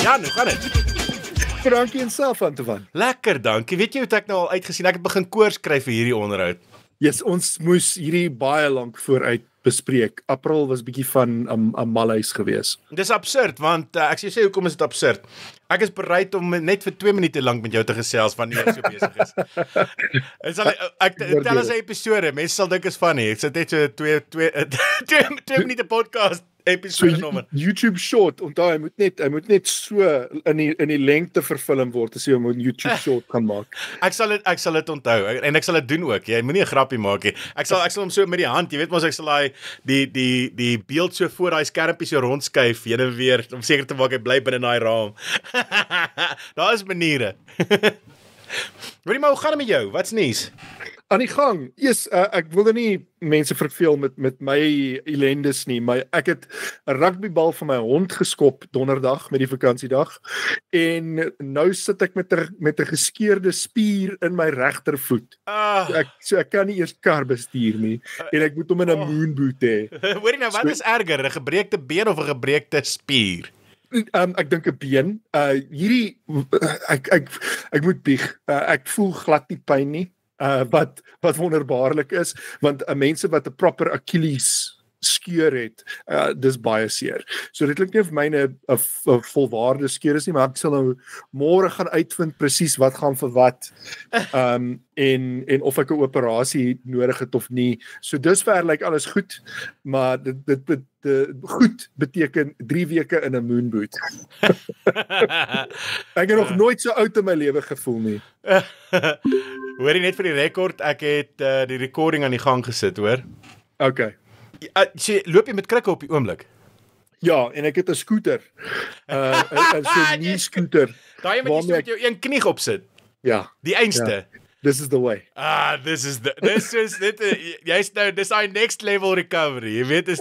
Jan, hoe gaan dit? Dankie en self aan te van. Lekker, dankie. Weet jy hoe ek nou al uitgesien? Ek het begin koers kry vir hierdie onderhoud. Yes, ons moes hierdie baie lank vooruit bespreek. April was bietjie van 'n malhuis gewees. Dis absurd, want ek sê jy hoekom is dit absurd? Ek is bereid om net vir 2 minute lank met jou te gesels wanneer jy so besig is. Ek tel as 'n episode, mense sal dink is funny. Ek sit net so 2 minute podcast episode nommer. YouTube short, onthou hy moet net so in die lengte verfilm word as jy hom 'n YouTube short kan maak. Ek sal dit onthou en ek sal dit doen ook. Jy moenie 'n grappie maak nie. Ek sal hom so met die hand, jy weet mos ek sal die beeld so voor daai skermpie so rondskuif heen en weer om seker te maak hy bly binne daai raam. Daar is maniere. Hoorie maar, hoe gaan dit met jou? Wat's nuus? Aan die gang. Eers ek wilde nie mense verveel met my ellendes nie, maar ek het 'n rugbybal van my hond geskop donderdag met die vakansiedag en nou sit ek met 'n geskeurde spier in my regtervoet. So ek kan nie eers kar bestuur nie en ek moet hom in 'n moonboot hê. Hoorie nou, wat is erger, 'n gebreekte been of 'n gebreekte spier? Ek dink 'n been. Hierdie ek moet bieg. Ek voel glad nie pyn nie. Wat wonderbaarlik is, want mense wat 'n proper Achilles skeur het, dis baie seer. So dit klink nie vir my 'n volwaardige skeur is nie, maar ek sal nou môre gaan uitvind presies wat gaan vir wat, en of ek 'n operasie nodig het of nie. So dusver lyk alles goed, maar dit goed beteken 3 weke in 'n moonboot. Ek het nog nooit so oud in my lewe gevoel nie. Hoor jy net vir die rekord, ek het die recording aan die gang gesit, hoor. Okay. Loop jy met krikke op die oomblik? Ja, en ek het 'n skooter. 'n so 'n nie-skooter. Daai jy met jou een knie op sit. Ja. Die einste. Ja. This is the way. This is jy's nou, dis daai next level recovery. Jy weet, is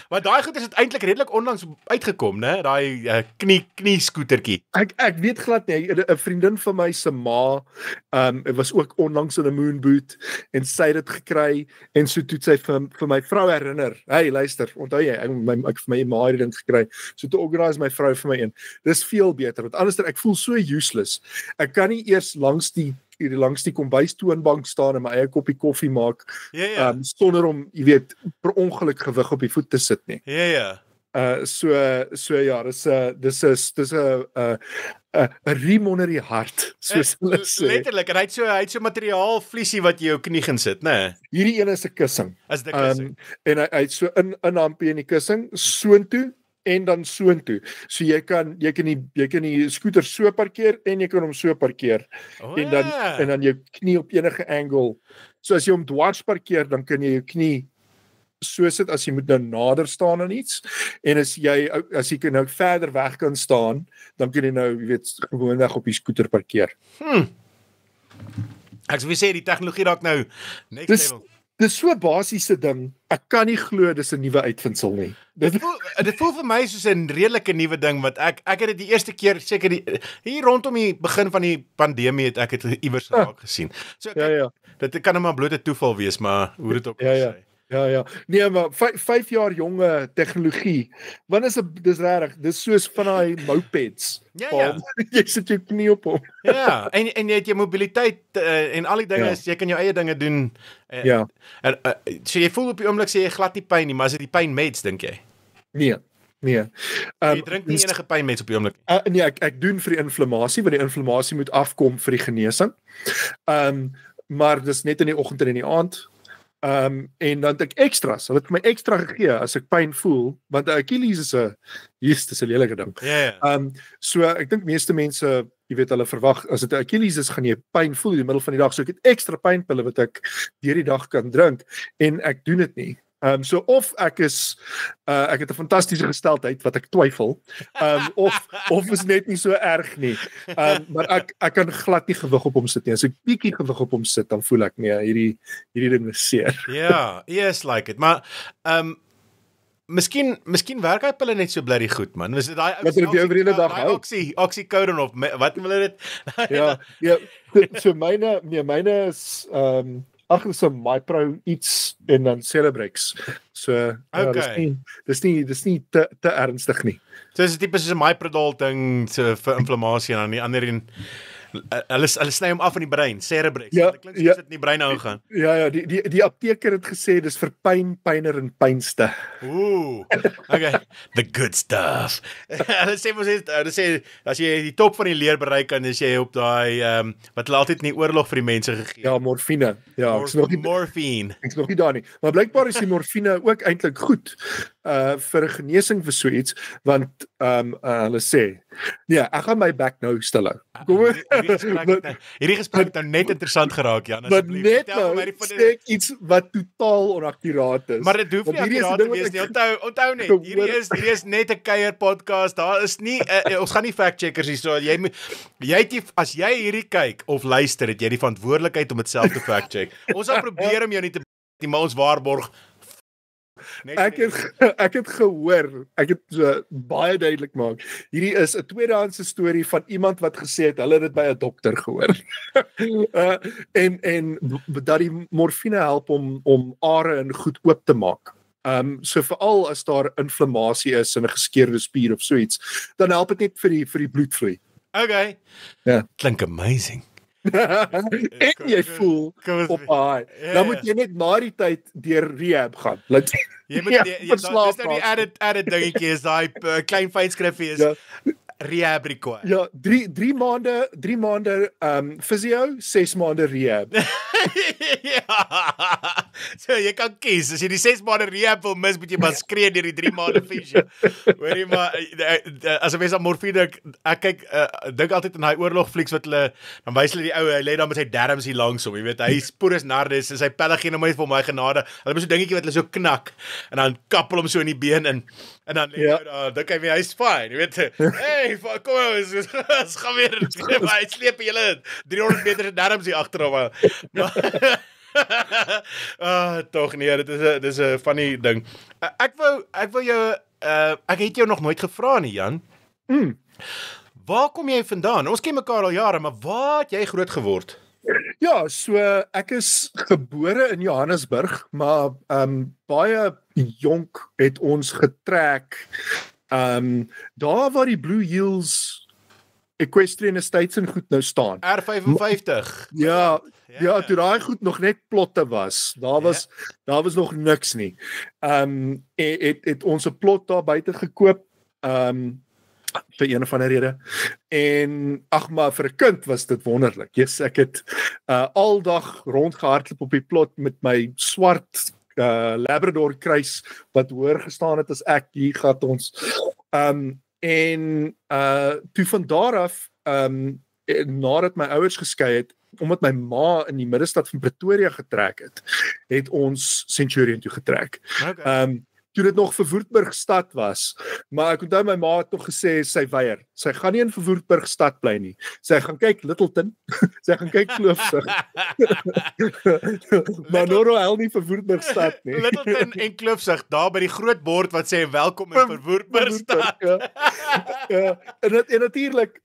want daai goed is dit eintlik redelik onlangs uitgekom, né? Daai knie skootertjie. Ek weet glad nie, 'n vriendin van my se ma, was ook onlangs in 'n moonboot en sy het dit gekry en so toe sy vir my vrou herinner. Hey, luister, onthou jy, ek vir my ma het dit ding gekry. So toe organise my vrou vir my een. Dis veel beter, want anders ek voel so useless. Ek kan nie eers langs die kombuistoonbank staan en my eie koppie koffie maak, sonder om, jy weet, per ongeluk gewig op die voet te sit nie. Ja. So ja, dis 'n riem onder die hart, soos hulle sê. Letterlik, en hy het so materiaal vliesie wat jy jou knie gaan sit, né? Hierdie een is 'n kussing. Is dit 'n kussing? En hy het so in hampie in die kussing, soontoe en dan soontoe. So jy kan die skooter so parkeer en jy kan hom so parkeer. En dan jou knie op enige angle. So as jy hom dwars parkeer, dan kan jy jou knie so sit as jy moet nou nader staan aan iets. En as jy nou verder weg kan staan, dan kan jy nou, jy weet, gewoonweg op die skooter parkeer. Ek sou sê die tegnologie raak nou next level. Dis so 'n basiese ding. Ek kan nie glo dis 'n nuwe uitvindsel nie. Dit voel vir my soos 'n redelike nuwe ding, wat ek het dit die eerste keer seker hier rondom die begin van die pandemie het ek dit iewers raak gesien. So dit kan nou maar bloot 'n toeval wees, maar hoe dit ook al sê. Ja. Nee, maar 5 jaar jonge tegnologie. Want dis regtig, dis soos van daai mopeds. Ja. Jy sit jou knie op hom. Ja, en jy het jou mobiliteit en al die dinge is, jy kan jou eie dinge doen. So jy voel op die oomblik sê jy glad nie pyn nie, maar is dit die pynmeds, dink jy? Nee. Jy drink nie enige pynmeds op die oomblik? Nee, ek doen vir die inflammasie, want die inflammasie moet afkom vir die genesing. Maar dis net in die oggend en in die aand. En dan het ek extras, hulle het my extra gegee as ek pyn voel, want Achilles is 'n lelike ding. So ek dink meeste mense, jy weet, hulle verwag as dit Achilles is, gaan jy pyn voel in die middel van die dag. So ek het extra pynpille wat ek deur die dag kan drink en ek doen dit nie. So of ek het 'n fantastiese gesteldheid wat ek twyfel, of is net nie so erg nie. Maar ek kan glad nie gewig op hom sit nie. As ek bietjie gewig op hom sit, dan voel ek hierdie ding is seer. Ja, yes, like it. Maar Miskien werk hy pille net so blerry goed, man. Was dit daai wat jy oor die dag hou? Oxycodone of wat wil dit? Ja. So myne is ag, dis 'n MyPro iets en dan Celebrex. So ja, Okay. dis nie te ernstig nie. So dis tipe soos 'n myprodol ding vir inflammasie en dan die ander een hulle sny hom af in die brein, Cerebrex. Ja, Dit klink soos dit in die brein aangaan. Ja, die apteker het gesê dis vir pyn, pyner en pynste. Ooh. Okay, the good stuff. Hulle sê as jy die top van die leer bereik dan is jy op daai wat hulle altyd in die oorlog vir die mense gegee. Ja, morfine. Ja, Morphine. ek's nog nie daar nie. Maar blykbaar is die morfine ook eintlik goed vir 'n genesing vir so iets, want hulle sê, nee, ek gaan my back nou stil hou. Kom Hierdie gesprek het nou net interessant geraak, Jan, maar asseblief. net Vertel nou my die van sê ek iets wat totaal onakkuraat is. Maar dit hoef Want nie hierdie is 'n akkuraat ding te wat wees ek nie. Onthou net, gehoor- hierdie is net 'n kuier podcast. Daar is nie ons gaan nie fact checkers hier so. As jy hierdie kyk of luister, het jy die verantwoordelikheid om dit self te fact check. Ons sal probeer om jou nie te maar ons waarborg. Ek het gehoor, ek het so baie duidelik maak. Hierdie is 'n tweedehandse storie van iemand wat gesê het hulle het dit by 'n dokter gehoor. En dat die morfine help om are en goed oop te maak. So veral as daar inflammasie is in 'n geskeurde spier of so iets, dan help dit net vir die bloedvloei. Okay. Ja. Klink amazing. En jy voel op high. Dan moet jy net na die tyd deur rehab gaan. Laat jy moet dis nou die added dingetjie is daai klein fynskrifie is rehab required. Ja, 3 maande physio, 6 maande rehab. Ja. So jy kan kies. As jy die 6 maande rehab wil mis, moet jy maar skree deur die 3 maande physio. Hoorie maar as 'n mens aan morfine ek kyk dink altyd in daai oorlogflieks wat hulle dan wys hulle die ou hy lê daar met sy darms hier langs hom, jy weet, hy spoor is nardus en sy pelle gee hom net vir my genade. Hulle het so 'n dingetjie wat hulle so knak en dan kappel hom so in die been in en dan lê hy daar, dink hy hy's fine, jy weet. Hey, kom ons gaan weer. Hy sleep julle 300 meter se darms hier agter hom. Tog nee, dit is 'n funny ding. Ek wou jou ek het jou nog nooit gevra nie, Jan. Waar kom jy vandaan? Ons ken mekaar al jare, maar waar het jy groot geword? Ja, so ek is gebore in Johannesburg, maar baie jonk het ons getrek daar waar die Blue Hills Equestrian Estates en goed nou staan. R55. Ja, toe daai goed nog net plotte was. Daar was nog niks nie. Het ons 'n plot daar buite gekoop. Vir een of ander rede. En ag maar vir 'n kind was dit wonderlik. Yes, ek het aldag rondgehardloop op die plot met my swart Labrador kruis wat hoër gestaan het as ek. Hier gaan ons. Toe van daar af nadat my ouers geskei het, omdat my ma in die middestad van Pretoria getrek het ons Centurion toe getrek. Okay. Toe dit nog Verwoerdburg stad was, maar ek onthou my ma het nog gesê sy weier. Sy gaan nie in Verwoerdburg stad bly nie. Sy gaan kyk Littleton, sy gaan kyk Kloofsig. Maar Noroel nie Verwoerdburg stad nie. Littleton en Kloofsig, daar by die groot bord wat sê welkom in Verwoerdburg stad. Ja, en natuurlik,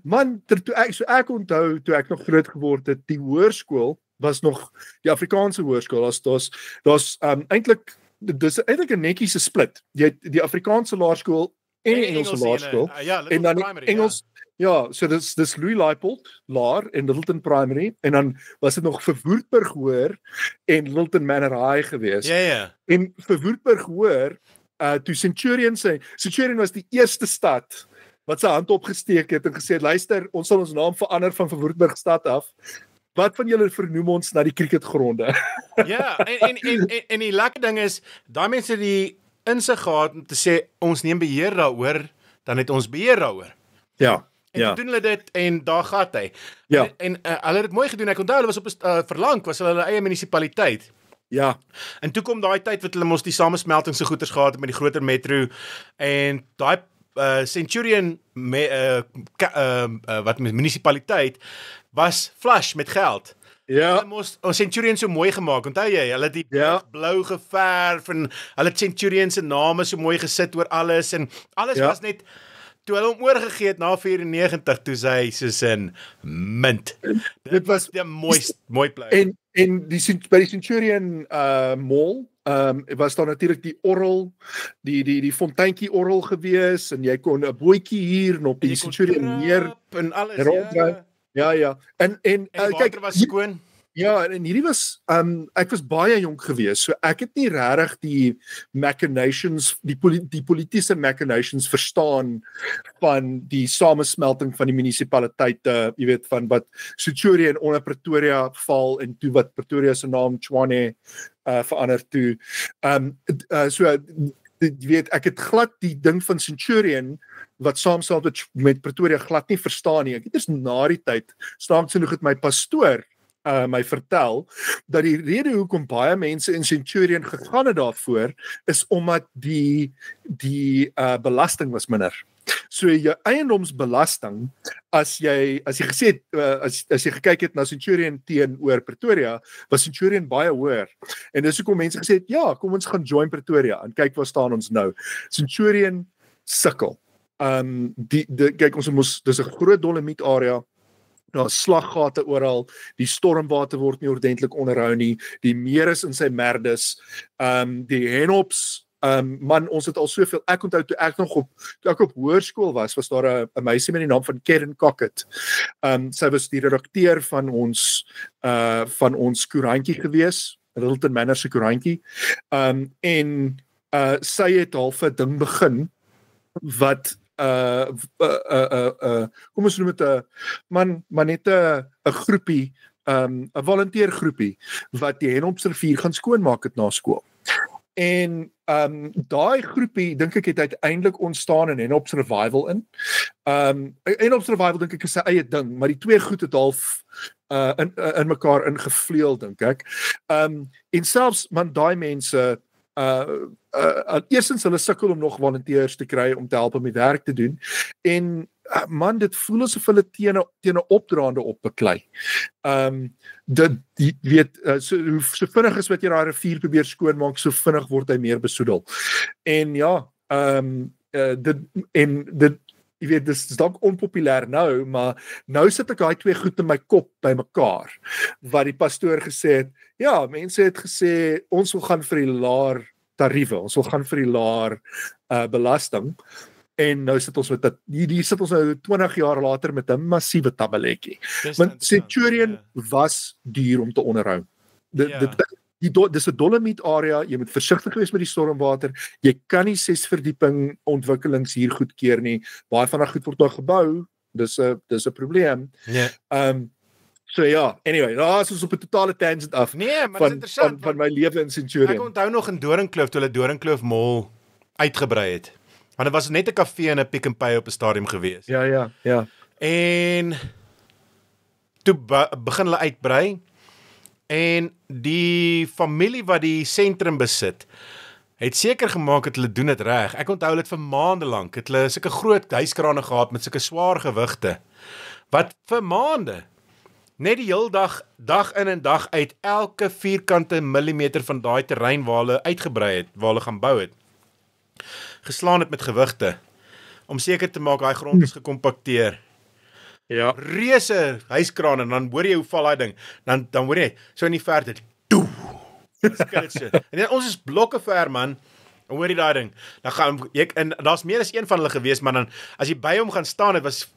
man, toe ek onthou, toe ek nog groot geword het, die hoërskool was nog die Afrikaanse hoërskool. Daar's eintlik dis eintlik 'n netjiese split. Jy het die Afrikaanse laerskool en die Engelse laerskool. En dan die Engels, ja, so dis Louis Leipold laer en Littleton Primary en dan was dit nog Verwoerdburg hoër en Littleton Manor High geweest. Ja. En Verwoerdburg hoër toe Centurion was die eerste stad wat sy hand opgesteek het en gesê het, luister, ons sal ons naam verander van Verwoerdburg stad af. Wat van julle vernoem ons na die cricketgronde? Ja, en die lekker ding is, daai mense die insig gehad om te sê, ons neem beheer daaroor, dan het ons beheer daaroor. Ja. En doen hulle dit, en daar gaat hy. Ja. En hulle het dit mooi gedoen, ek onthou, hulle was op verlang, was hulle eie munisipaliteit. Ja. En toe kom daai tyd wat hulle mos die samesmelting so goeders gehad het met die groter metro, en daai Centurion wat munisipaliteit was flush met geld. Ja. Hulle moes Centurion so mooi gemaak. Onthou jy, hulle het die blou geverf en hulle het Centurion se name so mooi gesit oor alles en alles was net toe hulle hom oorgegee het na 94 toe sy soos in mint. Dit was die mooi plek. En by die Centurion Mall was daar natuurlik die orrel, die fonteintjie orrel gewees en jy kon 'n bootjie hier en op die Centurion meer en alles, rondry. Ja. En die kyk, water was skoon. ja, en hierdie was ek was baie jonk geweest, so ek het nie regtig die machinations, die politiese machinations verstaan van die samesmelting van die munisipaliteite, jy weet, van wat Centurion onder Pretoria val en toe wat Pretoria se naam Tshwane verander toe. So jy weet, ek het glad die ding van Centurion wat saamstel met Pretoria glad nie verstaan nie. Ek het eers na die tyd, snaaks genoeg het my pastoor my vertel, dat die rede hoekom baie mense in Centurion gegaan het daarvoor, is omdat die belasting was minder. So jou eiendomsbelasting, as jy gesê het, as jy gekyk het na Centurion teenoor Pretoria, was Centurion baie hoër. En dis hoekom mense gesê het, ja, kom ons gaan join Pretoria en kyk waar staan ons nou. Centurion sukkel. Kyk, dis 'n groot dolomiet area. Daar is slaggate oral, die stormwater word nie ordentlik onderhou nie, die meer is in sy merdes, die henhops, man, ons het al soveel, ek onthou toe ek op hoërskool was daar 'n meisie met die naam van Karen Cockett. Sy was die redakteur van ons koerantjie gewees, Littleton Manor se koerantjie, en sy het half 'n ding begin, wat kom ons noem dit 'n net 'n groepie, 'n volunteer groepie wat die Henhopsrivier gaan skoonmaak het na skool. En daai groepie dink ek het uiteindelik ontstaan in Henhops Revival in. Henhops Revival dink ek is sy eie ding, maar die twee goed het half in mekaar ingevleuel dink ek. En selfs man daai mense eerstens hulle sukkel om nog volonteërs te kry om te help om die werk te doen en man, dit voel asof hulle teen 'n opdraande opbeklei. Dit weet so vinnig as wat jy daai rivier probeer skoonmaak, so vinnig word hy meer besoedel. En ja, dit jy weet, dis dalk onpopulêr nou, maar nou sit ek daai twee goed in my kop bymekaar, wat die pastoor gesê het, ja, mense het gesê, ons wil gaan vir die laer tariewe, ons wil gaan vir die laer belasting, en nou sit ons met dit, hier sit ons nou 20 jaar later met 'n massiewe tabbeletjie. Want Centurion was duur om te onderhou. Dis 'n dolomiet area, jy moet versigtig wees met die stormwater, jy kan nie 6 verdieping ontwikkelings hier goedkeur nie, baie van daai goed word daar gebou, dis 'n probleem. So ja, anyway, daar is ons op 'n totale tangent af nee, maar van my lewe in Centurion. Ek onthou nog in Doringkloof, toe hulle Doringkloof Mall uitgebrei het. Want dit was net 'n kafee en 'n Pick n Pay op 'n stadium gewees. Ja. En toe begin hulle uitbrei en die familie wat die sentrum besit, het seker gemaak dat hulle doen dit reg. Ek onthou dit vir maande lank, het hulle sulke groot huiskrane gehad met sulke swaar gewigte, wat vir maande, net die heel dag in en dag uit, elke vierkante millimeter van daai terrein waar hulle uitgebrei het, waar hulle gaan bou het, geslaan het met gewigte, om seker te maak daai grond is gekompakteer. Ja. Reuse huiskraan en dan hoor jy hoe val daai ding. Dan hoor jy so in die verte. Doe. En ons is blokke ver man. Hoor jy daai ding? Dan gaan jy en daar's meer as een van hulle gewees, maar dan as jy by hom gaan staan, dit was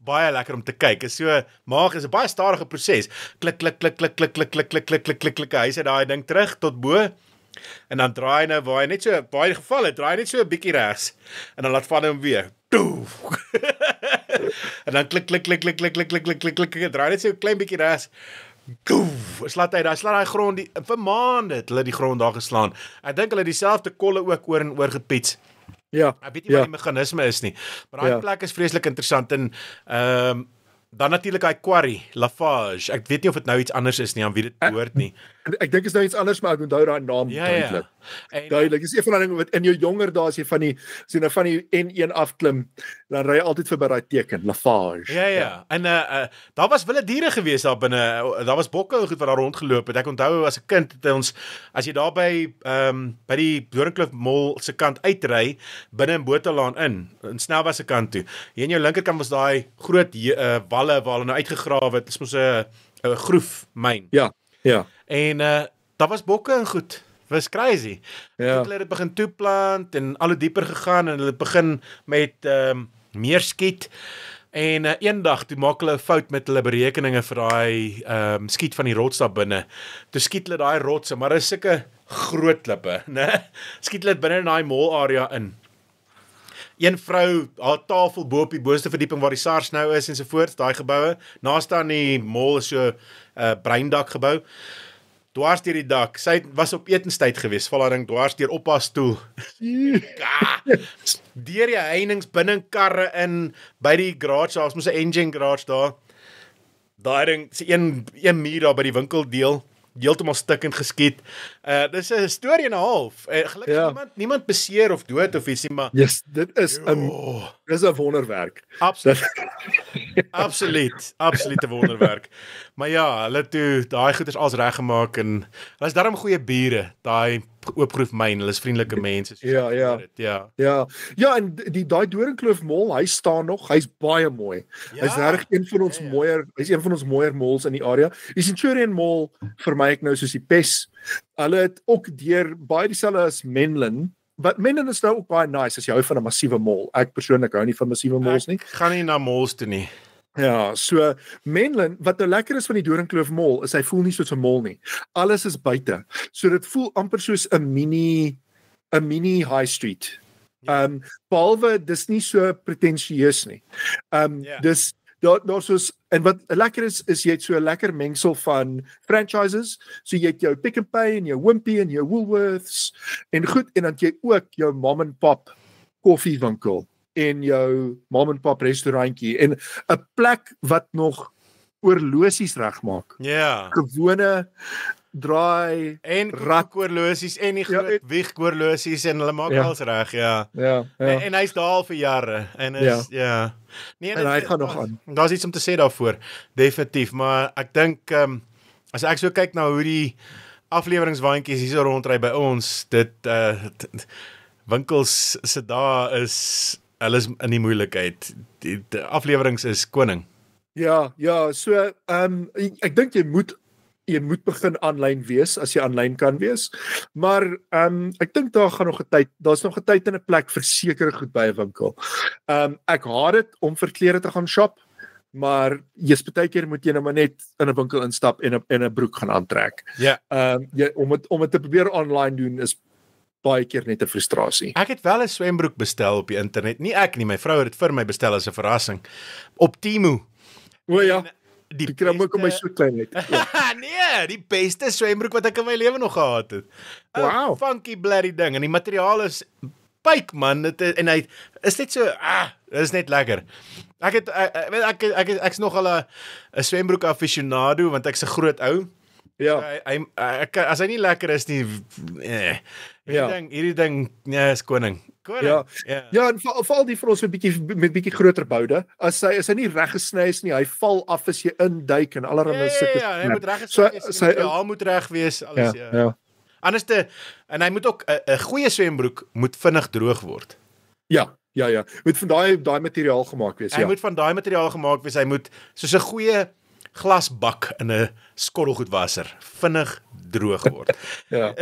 baie lekker om te kyk. Is so is 'n baie stadige proses. Klik klik klik klik klik klik klik klik klik klik klik klik. Hy sê daai ding terug tot bo. En dan draai nou waar hy net so baie geval het, draai net so 'n bietjie regs en dan laat val hom weer. Doe. En dan klik klik klik klik klik klik klik klik klik klik, draai net so 'n klein bietjie regs. Goef, slaat daai grond vir maande het hulle die grond daar geslaan. Ek dink hulle dieselfde kolle ook oor en oor gepiets. Ja. Ek weet nie wat die meganisme is nie, maar daai plek is vreeslik interessant en dan natuurlik daai quarry, Lafarge. Ek weet nie of dit nou iets anders is nie, aan wie dit behoort nie. Ek dink is nou iets anders, maar ek onthou daai naam duidelik. Duidelik. Dis een van daai dinge wat in jou jonger dae as jy van die N1 afklim, dan ry jy altyd verby daai teken, Lafarge. Ja. En daar was wilde diere gewees daar binne. Daar was bokke goed wat daar rondgeloop het. Ek onthou as 'n kind het ons, as jy daar by die Doringkloof Mall se kant uitry, binne in Botalaan in Snelweg se kant toe. Hier in jou linkerkant was daai groot walle waar hulle nou uitgegrawe het. Dis mos 'n groefmyn. Ja. Ja. En daar was bokke en goed. Was crazy. Ja. Hulle het begin toeplant en al hoe dieper gegaan en hulle het begin met meer skiet. En eendag toe maak hulle 'n fout met hulle berekeninge vir daai skiet van die rots daar binne. Toe skiet hulle daai rotse, maar dis sulke groot klippe, né? Skiet hulle dit binne in daai mall area in. Een vrou, haar tafel bo op die boonste verdieping waar die SARS nou is ensovoorts, daai geboue, naaste aan die mall is so 'n breindak gebou. Dwars deur die dak. Sy was op etenstyd gewees, val haar ding dwars deur op haar stoel. Deur die heininge binne in karre in by die garage, daar's mos 'n engine garage daar. Daai ding, se een muur daar by die winkeldeel, heeltemal stikkend geskiet. Dis 'n storie en 'n half. Gelukkig niemand beseer of dood of ietsie, maar yes, dit is 'n wonderwerk. Absoluut 'n wonderwerk. Maar ja, hulle toe daai goeders als reggemaak en hulle is darm goeie bure, daai Oopgroef myn, hulle is vriendelike mense. Ja, en daai Doringkloof Mall, hy staan nog, hy's baie mooi. Hy's regtig een van ons mooier malls in die area. Die Centurion Mall vermy ek nou soos die pes. Hulle het ook deur baie dieselfde as Menlyn. Wat Menlyn is nou ook baie nice as jy hou van 'n massiewe mall. Ek persoonlik hou nie van massiewe malls nie. Ek gaan nie na malls toe nie. Ja, so Menlyn, wat nou lekker is van die Doringkloof Mall, is hy voel nie soos 'n mall nie. Alles is buite. So dit voel amper soos 'n mini high street. Behalwe dis nie so pretensieus nie. Dis daar soos, en wat lekker is jy het so 'n lekker mengsel van franchises. So jy het jou Pick n Pay en jou Wimpy en jou Woolworths en goed, en dan het jy ook jou mom and pop koffiewinkel en jou mom and pop restaurantjie en 'n plek wat nog oorlosies regmaak. Ja. Gewone draai en rakoorlosies en die groot wiegoorlosies en hulle maak alles reg, ja. En hy's daar al vir jare en is Nee, en hy gaan nog aan. Daar's iets om te sê daarvoor, definitief, maar ek dink as ek so kyk na hoe die afleweringswaandjies hier so rondry by ons, dit winkels se daar is hulle is in die moeilikheid. Die aflewerings is koning. Ja, so ek dink jy moet begin aanlyn wees as jy aanlyn kan wees. Maar ek dink daar's nog 'n tyd en 'n plek vir sekere goed by 'n winkel. Ek haat dit om vir klere te gaan shop, maar jy's baie keer moet jy nou maar net in 'n winkel instap en 'n broek gaan aantrek. Ja. Om dit te probeer online doen is baie keer net 'n frustrasie. Ek het wel 'n swembroek bestel op die internet. Nie ek nie, my vrou het dit vir my bestel as 'n verrassing op Temu. O ja. Die kram ook om my so klein net. Nee, die beste swembroek wat ek in my lewe nog gehad het. Wow. Funky bloody ding en die materiaal is pyk man, en hy is net so dit is net lekker. Ek's nog al 'n swembroek aficionado want ek's 'n groot ou. Ja. As hy nie lekker is nie, hierdie ding is koning. Ja, en veral die vir ons met bietjie groter boude. As hy nie reg gesny is nie, hy val af as jy induik en allerlei sulke. Ja, hy moet reg gesny wees, hy moet reg wees, alles Anders en hy moet ook 'n goeie swembroek moet vinnig droog word. Ja. Moet van daai materiaal gemaak wees, Hy moet van daai materiaal gemaak wees. Hy moet soos 'n goeie glasbak in 'n skottelgoedwasser vinnig droog word.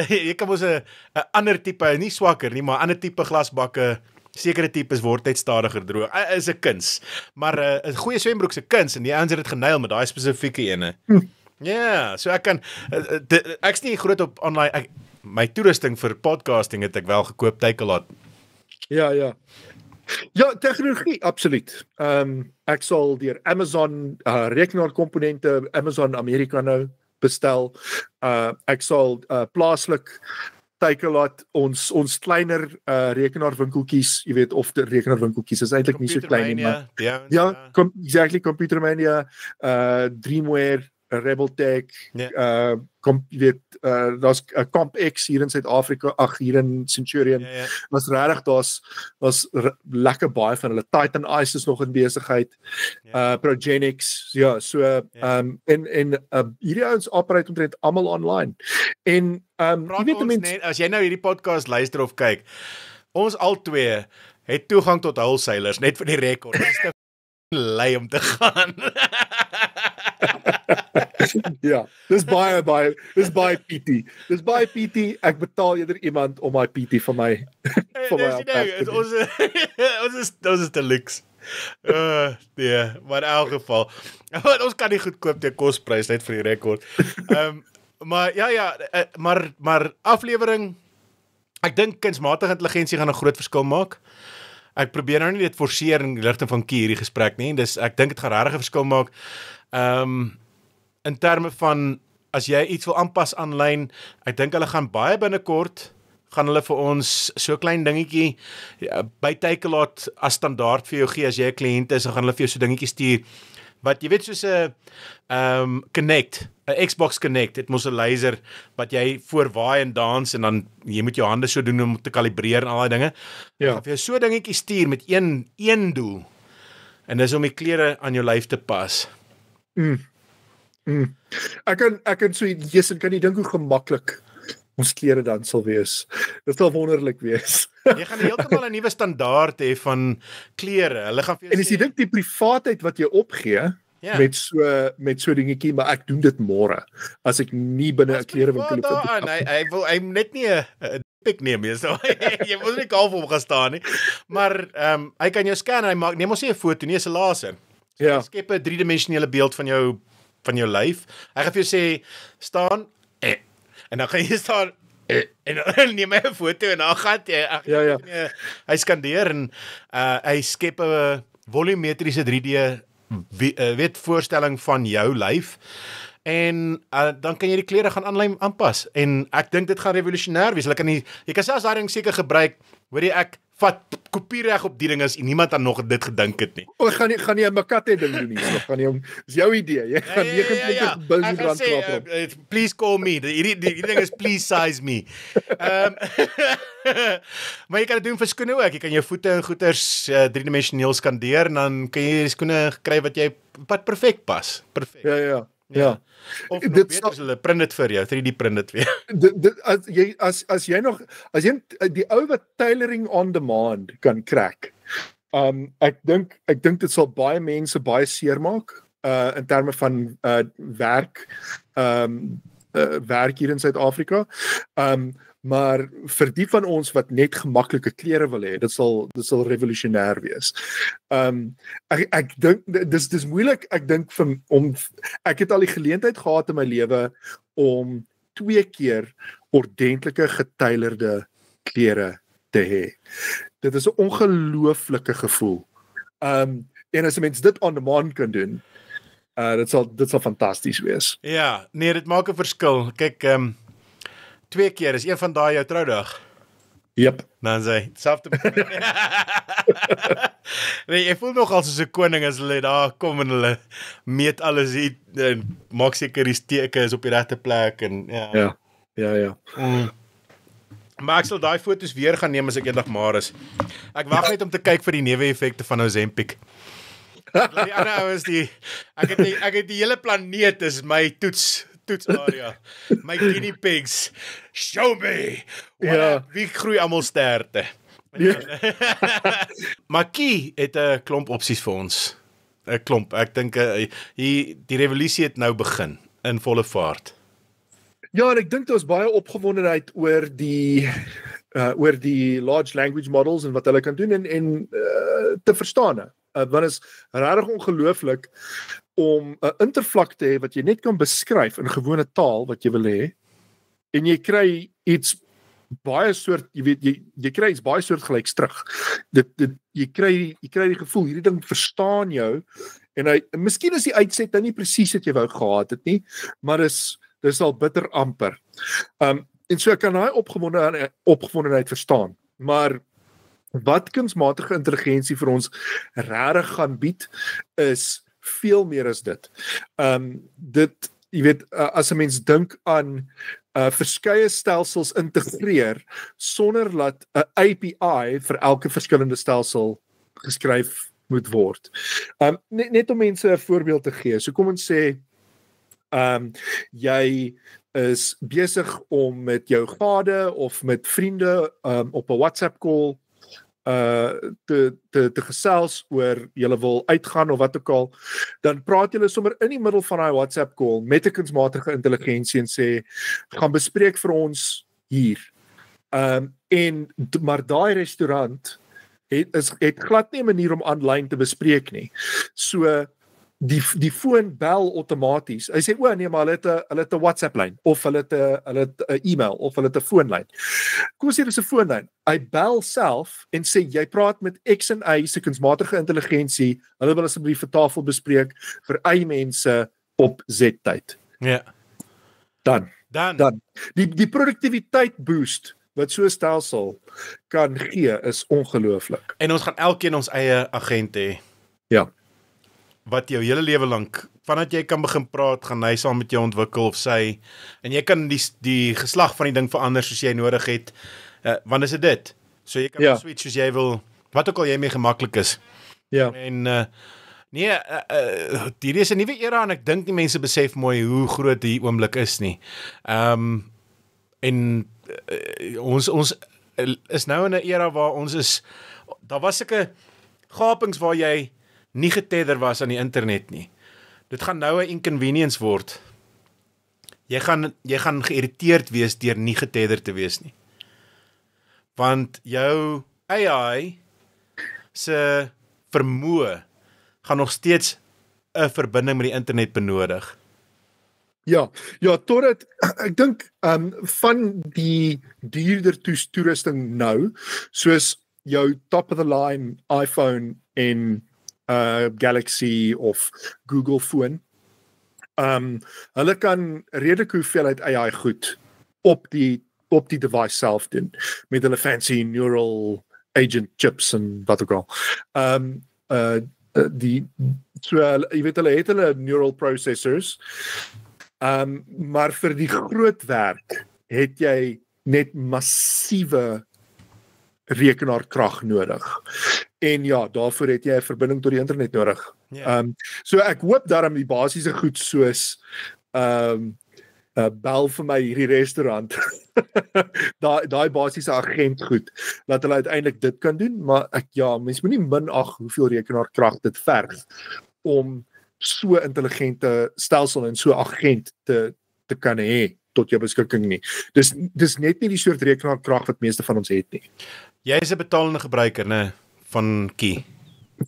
Jy kan mos 'n ander tipe, nie swakker nie, maar ander tipe glasbakke, sekere tipes word net stadiger droog. Is 'n kuns. Maar 'n goeie swembroek se kuns en die ouens het dit genail met daai spesifieke ene. Ja, so ek kan ek's nie groot op online my toerusting vir podcasting het ek wel gekoop Takealot. Ja, tegnologie, absoluut. Ek sal deur Amazon rekenaarkomponente, Amazon Amerika nou bestel. Ek sal plaaslik Takealot ons kleiner rekenaarwinkeltjies, jy weet, of die rekenaarwinkeltjies is eintlik nie so klein nie, maar exactly, Computermania, Dreamware, Rebeltech, jy weet, daar's CompX hier in Suid-Afrika, hier in Centurion. Was regtig daar's lekker baie van hulle. Titan Ice is nog in besigheid. Progenix, en hierdie ouens operate omtrent almal online. En jy weet net as jy nou hierdie podcast luister of kyk, ons al twee het toegang tot wholesalers net vir die rekord. Dit is te lei om te gaan. Ja, dis baie PT. Dis baie PT. Ek betaal eerder iemand om my PT vir my vir my Dis die op werk ding, te doen. ons is te luks. Nee, maar in elk geval. Want ons kan nie goedkoop teen kosprys net vir die rekord. Maar maar aflewering, ek dink kunsmatige intelligensie gaan 'n groot verskil maak. Ek probeer nou nie dit forceer in die rigting van hierdie gesprek nie. Dis ek dink dit gaan regtig 'n verskil maak. In terme van as jy iets wil aanpas aanlyn, ek dink hulle gaan baie binnekort gaan hulle vir ons so klein dingetjie by Takealot as standaard vir jou gee as jy 'n kliënt is, dan gaan hulle vir jou so dingetjie stuur wat jy weet soos 'n Connect, 'n Xbox Connect, dit mos 'n laser wat jy voorwaai en dans en dan jy moet jou hande so doen om te kalibreer en al daai dinge. Ja. Of jy so dingetjie stuur met een doel. En dis om die klere aan jou lyf te pas. Ek kan so Jesus, kan nie dink hoe gemaklik ons klere dan sal wees. Dit sal wonderlik wees. Jy gaan heeltemal 'n nuwe standaard hê van klere. Hulle gaan vir jou En as jy dink die privaatheid wat jy opgee met so dingetjie, maar ek doen dit môre as ek nie binne 'n klerewinkel hoef. Hy net nie 'n pik neem nie. So jy moet nie kalf op gaan staan nie. Maar hy kan jou scan en hy neem ons nie 'n foto nie, is 'n laser. So Ja. Hy skep 'n driedimensionele beeld van jou lyf. Hy gaan vir jou sê staan en dan gaan jy staan en dan neem hy 'n foto en dan gaan jy hy skandeer en hy skep 'n volumetriese 3D weet voorstelling van jou lyf en dan kan jy die klere gaan aanlyn aanpas en ek dink dit gaan revolusionêr wees. Jy kan selfs daai ding seker gebruik, hoor jy, ek vat kopiereg op die ding as niemand aan nog dit gedink het nie. O, gaan jy 'n Makate ding doen hier? Gaan jy dis jou idee. Jy gaan 29 biljoen rand klap. Please call me. Die ding is please size me. Maar jy kan dit doen vir skoene ook. Jy kan jou voete en goeters driedimensioneel skandeer en dan kan jy skoene kry wat perfek pas. Perfek. Ja. Of dit weet as hulle print dit vir jou, 3D print dit weer. As jy die ou wat tailoring on demand kan krak. Ek dink dit sal baie mense baie seermaak in terme van werk hier in Suid-Afrika. Maar vir die van ons wat net gemaklike klere wil hê, dit sal revolusionêr wees. Ek dink dis moeilik, ek dink ek het al die geleentheid gehad in my lewe om 2 keer ordentlike getailerde klere te hê. Dit is 'n ongelooflike gevoel. En as 'n mens dit on demand kan doen, dit sal fantasties wees. Ja, nee, dit maak 'n verskil. Kyk, 2 keer is een van daai jou troudag. Yep. Dan sê selfde. Nee, jy voel nog als 'n koning as hulle daar kom en hulle meet alles hier en maak seker die steke is op die regte plek en Ja. Maar ek sal daai foto's weer gaan neem as ek eendag maar is. Ek wag net om te kyk vir die neeweffekte van Ozempic. Die ander ouens ek het die hele planeet is my toetsarea. My guinea pigs. Show me. Wie groei almal sterte. Maar Kie het 'n klomp opsies vir ons. 'n Klomp. Ek dink die revolusie het nou begin in volle vaart. Ja, en ek dink daar is baie opgewondenheid oor die large language models en wat hulle kan doen en te verstaan. Want is regtig ongelooflik om 'n intervlak te hê wat jy net kan beskryf in gewone taal wat jy wil hê en jy kry iets baie soort, jy weet jy kry iets baie soortgelyks terug. Jy kry die gevoel hierdie ding verstaan jou en miskien is die uitset nou nie presies wat jy wou gehad het nie, maar dis al bitter amper. En so ek kan daai opgewondenheid verstaan. Maar wat kunsmatige intelligensie vir ons regtig gaan bied is veel meer as dit. Jy weet, as 'n mens dink aan verskeie stelsels integreer sonder dat 'n API vir elke verskillende stelsel geskryf moet word. Net om mense 'n voorbeeld te gee. So kom ons sê jy is besig om met jou gade of met vriende op 'n WhatsApp call te gesels oor julle wil uitgaan of wat ook al, dan praat julle sommer in die middel van daai WhatsApp call met 'n kunsmatige intelligensie en sê gaan bespreek vir ons hier. Maar daai restaurant het glad nie 'n manier om aanlyn te bespreek nie. So die foon bel outomaties. Hy sê o nee, maar hulle het 'n WhatsApp lyn of hulle het 'n e-mail of hulle het 'n foonlyn. Kom ons sê dis 'n foonlyn. Hy bel self en sê jy praat met X en Y se kunsmatige intelligensie. Hulle wil asseblief 'n tafel bespreek vir Y mense op Z tyd. Ja. Dan. Die produktiwiteit boost wat so 'n stelsel kan gee is ongelooflik. En ons gaan elkeen ons eie agent hê. Ja. Wat jou hele lewe lank, vandat jy kan begin praat, gaan hy saam met jou ontwikkel of sy, en jy kan die geslag van die ding verander soos jy nodig het, want is dit? So jy kan switch soos jy wil, wat ook al jy mee gemaklik is. Ja. En hierdie is 'n nuwe era en ek dink nie mense besef mooi hoe groot die oomblik is nie. Ons is nou in 'n era waar ons is, daar was sulke gapings waar jy nie getether was aan die internet nie. Dit gaan nou 'n inconvenience word. Jy gaan geïrriteerd wees deur nie getether te wees nie. Want jou AI se vermoë gaan nog steeds 'n verbinding met die internet benodig. Ja, totdat ek dink van die duurder toerusting nou, soos jou top of the line iPhone en Galaxy of Google phone. Hulle kan redelike hoeveelheid AI goed op die device self doen met hulle fancy neural agent chips en wat ook al. Jy weet hulle het hulle neural processors. Maar vir die groot werk het jy net massiewe rekenaarkrag nodig. En ja, daarvoor het jy 'n verbinding tot die internet nodig. So ek hoop daarom die basiese goed soos bel vir my hierdie restaurant. daai basiese agent goed, dat hulle uiteindelik dit kan doen, maar mens moenie minag hoeveel rekenaarkrag dit verg om so intelligente stelsel en so agent te kan hê tot jou beskikking nie. Dis net nie die soort rekenaarkrag wat meeste van ons het nie. Jy is 'n betalende gebruiker, né, van Key?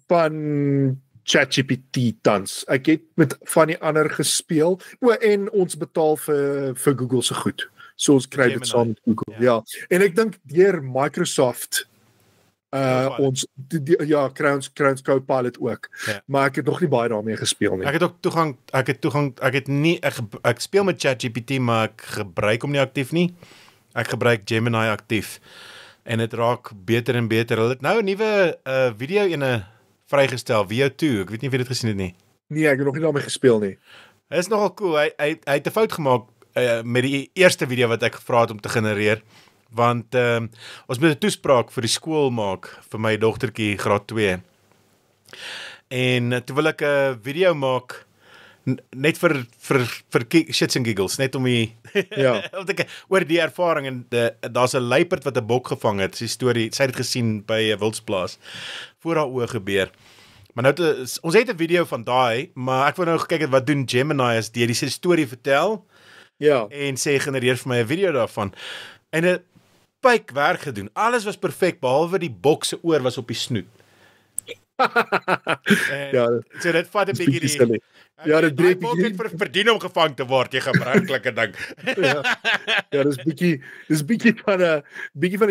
Van ChatGPT tans. Ek het met van die ander gespeel. En ons betaal vir Google se goed. So ons kry dit saam met Google. Ja. En ek dink deur Microsoft kry ons Copilot ook. Ja. Maar ek het nog nie baie daarmee gespeel nie. Ek het ook toegang, ek speel met ChatGPT, maar ek gebruik hom nie aktief nie. Ek gebruik Gemini aktief. En dit raak beter en beter. Hulle het nou 'n nuwe video ene vrygestel, VO2. Ek weet nie of jy dit gesien het nie. Nee, ek het nog nie daarmee gespeel nie. Dit is nogal cool. Hy het 'n fout gemaak met die eerste video wat ek gevra het om te genereer. Want ons moet 'n toespraak vir die skool maak vir my dogtertjie graad 2. En toe wil ek 'n video maak net vir shits and giggles, net om oor die ervaring, en daar's 'n luiperd wat 'n bok gevang het, die storie, sy het dit gesien by 'n wildsplaas, voor haar oë gebeur. Maar nou, ons het 'n video van daai, maar ek wou nou gekyk het wat doen Gemini as die storie vertel, en sê genereer vir my 'n video daarvan, en 'n pyk werk gedoen, alles was perfek, behalwe die bok se oor was op die snoet. So dit vat 'n bietjie die... dit breek bietjie verdien om gevang te word, jy gebruikelike ding. dis bietjie van